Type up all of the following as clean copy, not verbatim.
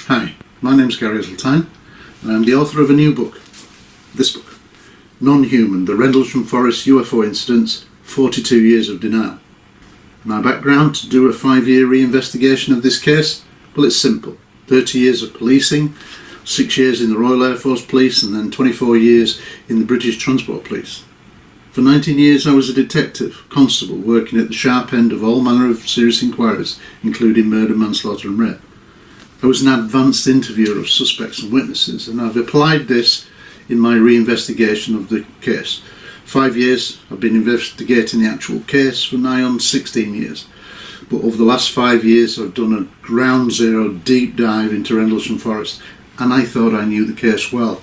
Hi, my name's Gary Heseltine, and I'm the author of a new book. This book, Non-Human, the Rendlesham Forest UFO Incidents, 42 Years of Denial. My background to do a 5-year reinvestigation of this case? Well, it's simple. 30 years of policing, 6 years in the Royal Air Force Police, and then 24 years in the British Transport Police. For 19 years I was a detective, constable, working at the sharp end of all manner of serious inquiries, including murder, manslaughter and rape. I was an advanced interviewer of suspects and witnesses, and I've applied this in my reinvestigation of the case. 5 years I've been investigating the actual case, for nigh on 16 years. But over the last 5 years I've done a ground zero deep dive into Rendlesham Forest, and I thought I knew the case well.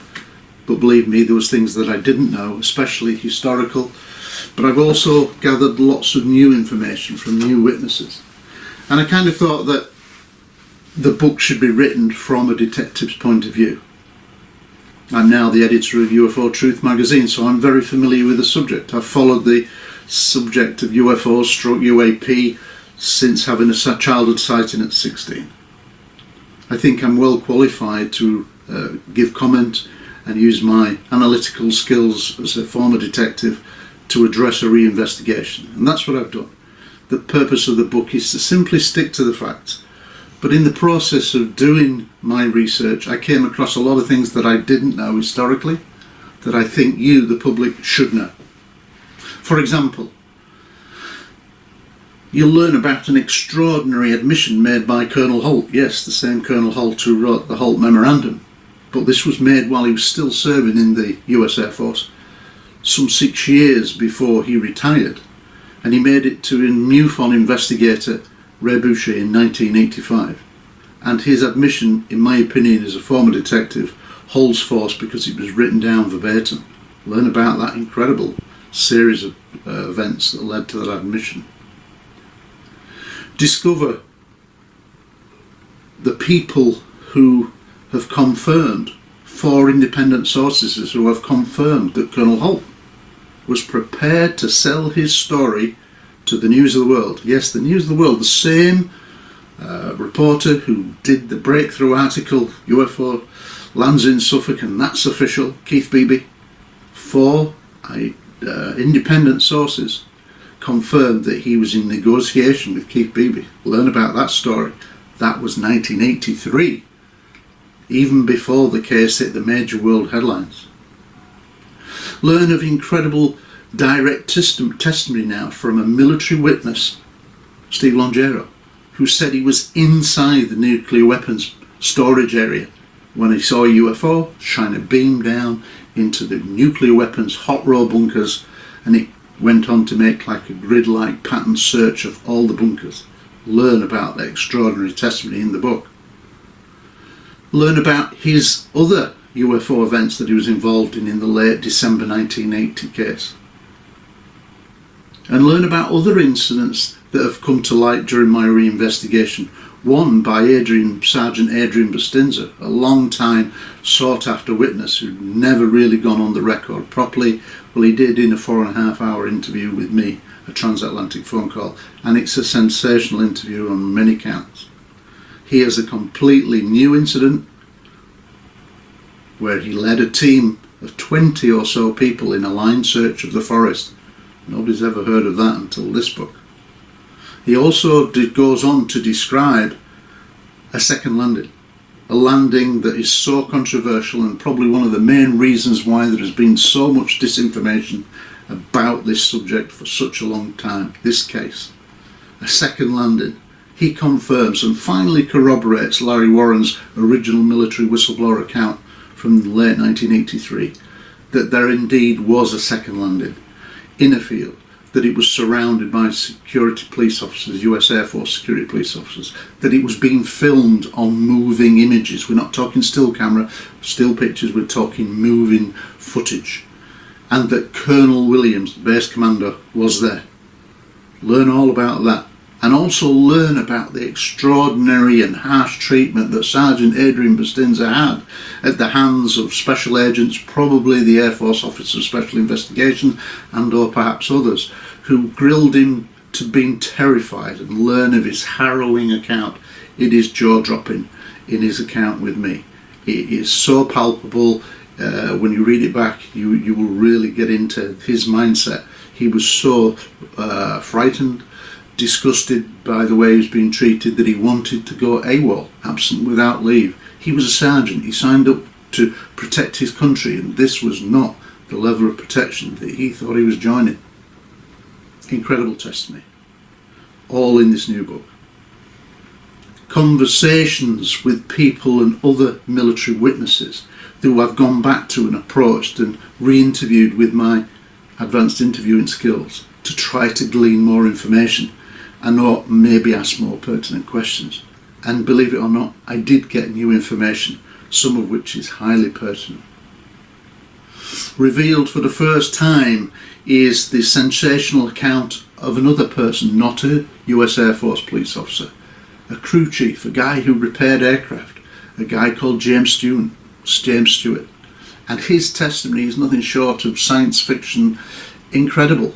But believe me, there was things that I didn't know, especially historical. But I've also gathered lots of new information from new witnesses. And I kind of thought that the book should be written from a detective's point of view. I'm now the editor of UFO Truth Magazine, so I'm very familiar with the subject. I've followed the subject of UFO/UAP since having a childhood sighting at 16. I think I'm well qualified to give comment and use my analytical skills as a former detective to address a reinvestigation, and that's what I've done. The purpose of the book is to simply stick to the facts. But in the process of doing my research, I came across a lot of things that I didn't know historically, that I think you, the public, should know. For example, you'll learn about an extraordinary admission made by Colonel Holt. Yes, the same Colonel Holt who wrote the Holt Memorandum. But this was made while he was still serving in the US Air Force, some 6 years before he retired. And he made it to a MUFON investigator, Ray Bouverie, in 1985, and his admission, in my opinion as a former detective, holds force because it was written down verbatim. Learn about that incredible series of events that led to that admission. Discover the people who have confirmed, 4 independent sources who have confirmed that Colonel Holt was prepared to sell his story to the News of the World. Yes, the News of the World, the same reporter who did the breakthrough article, UFO lands in Suffolk and that's official, Keith Beebe. 4 independent sources confirmed that he was in negotiation with Keith Beebe. Learn about that story. That was 1983, even before the case hit the major world headlines. Learn of incredible direct testimony now from a military witness, Steve Longero, who said he was inside the nuclear weapons storage area when he saw a UFO shine a beam down into the nuclear weapons hot row bunkers, and it went on to make like a grid-like pattern search of all the bunkers. Learn about the extraordinary testimony in the book. Learn about his other UFO events that he was involved in the late December 1980 case. And learn about other incidents that have come to light during my reinvestigation. One by Sergeant Adrian Bustinza, a long time sought after witness who'd never really gone on the record properly. Well, he did in a 4.5-hour interview with me, a transatlantic phone call, and it's a sensational interview on many counts. He has a completely new incident where he led a team of 20 or so people in a line search of the forest. Nobody's ever heard of that until this book. He also goes on to describe a second landing, a landing that is so controversial and probably one of the main reasons why there has been so much disinformation about this subject for such a long time, this case. A second landing. He confirms and finally corroborates Larry Warren's original military whistleblower account from the late 1983, that there indeed was a second landing in a field, that it was surrounded by security police officers, US Air Force security police officers, that it was being filmed on moving images. We're not talking still camera, still pictures, we're talking moving footage. And that Colonel Williams, the base commander, was there. Learn all about that. And also learn about the extraordinary and harsh treatment that Sergeant Adrian Bustinza had at the hands of special agents, probably the Air Force Office of Special Investigation and or perhaps others, who grilled him to being terrified, and learn of his harrowing account. It is jaw-dropping. in his account with me. It is so palpable. When you read it back, you will really get into his mindset. He was so frightened, disgusted by the way he was being treated, that he wanted to go AWOL, absent without leave. He was a sergeant. He signed up to protect his country, and this was not the level of protection that he thought he was joining. Incredible testimony. All in this new book. Conversations with people and other military witnesses who I've gone back to and approached and re-interviewed with my advanced interviewing skills to try to glean more information and or maybe ask more pertinent questions. And believe it or not, I did get new information, some of which is highly pertinent. Revealed for the first time is the sensational account of another person, not a US Air Force police officer, a crew chief, a guy who repaired aircraft, a guy called James Stewart. And his testimony is nothing short of science fiction incredible,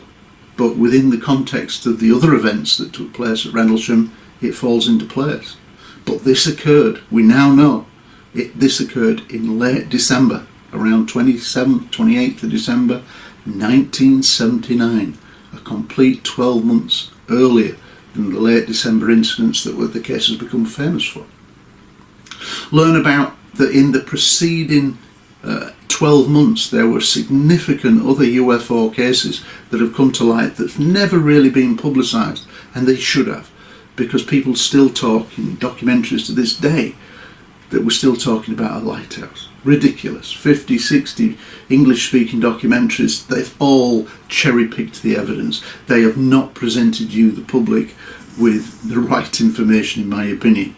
but within the context of the other events that took place at Rendlesham, it falls into place. But this occurred, we now know, this occurred in late December, around 27th, 28th of December 1979, a complete 12 months earlier than the late December incidents that the case has become famous for. Learn about that in the preceding 12 months there were significant other UFO cases that have come to light that have never really been publicised, and they should have, because people still talk in documentaries to this day that we're still talking about a lighthouse. Ridiculous. 50, 60 English-speaking documentaries, they've all cherry-picked the evidence. They have not presented you, the public, with the right information, in my opinion.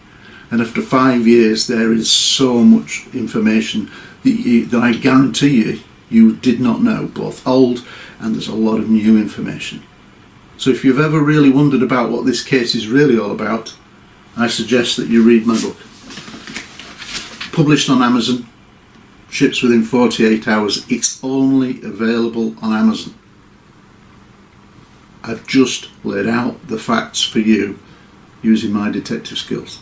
And after 5 years, there is so much information that I guarantee you did not know, both old and there's a lot of new information. So if you've ever really wondered about what this case is really all about, I suggest that you read my book. Published on Amazon, ships within 48 hours. It's only available on Amazon. I've just laid out the facts for you using my detective skills.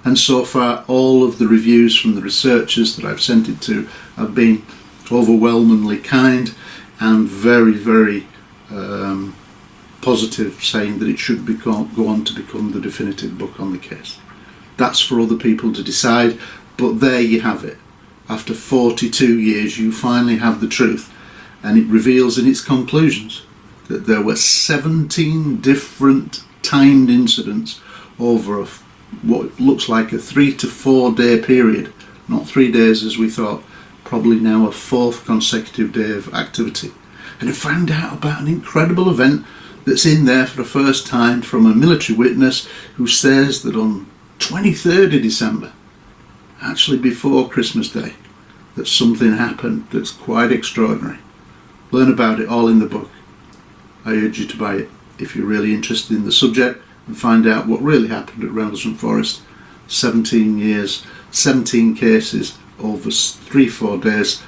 And so far, all of the reviews from the researchers that I've sent it to have been overwhelmingly kind and very, very positive, saying that it should go on to become the definitive book on the case. That's for other people to decide, but there you have it. After 42 years, you finally have the truth, and it reveals in its conclusions that there were 17 different timed incidents over what looks like a 3 to 4 day period, not 3 days as we thought, probably now a 4th consecutive day of activity. And I found out about an incredible event that's in there for the first time from a military witness who says that on 23rd of December, actually before Christmas Day, that something happened that's quite extraordinary. Learn about it all in the book. I urge you to buy it if you're really interested in the subject and find out what really happened at Rendlesham Forest. 17 years, 17 cases over 3-4 days.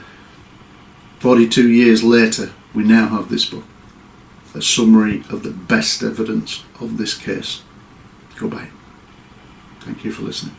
42 years later, we now have this book, a summary of the best evidence of this case. Go buy it. Thank you for listening.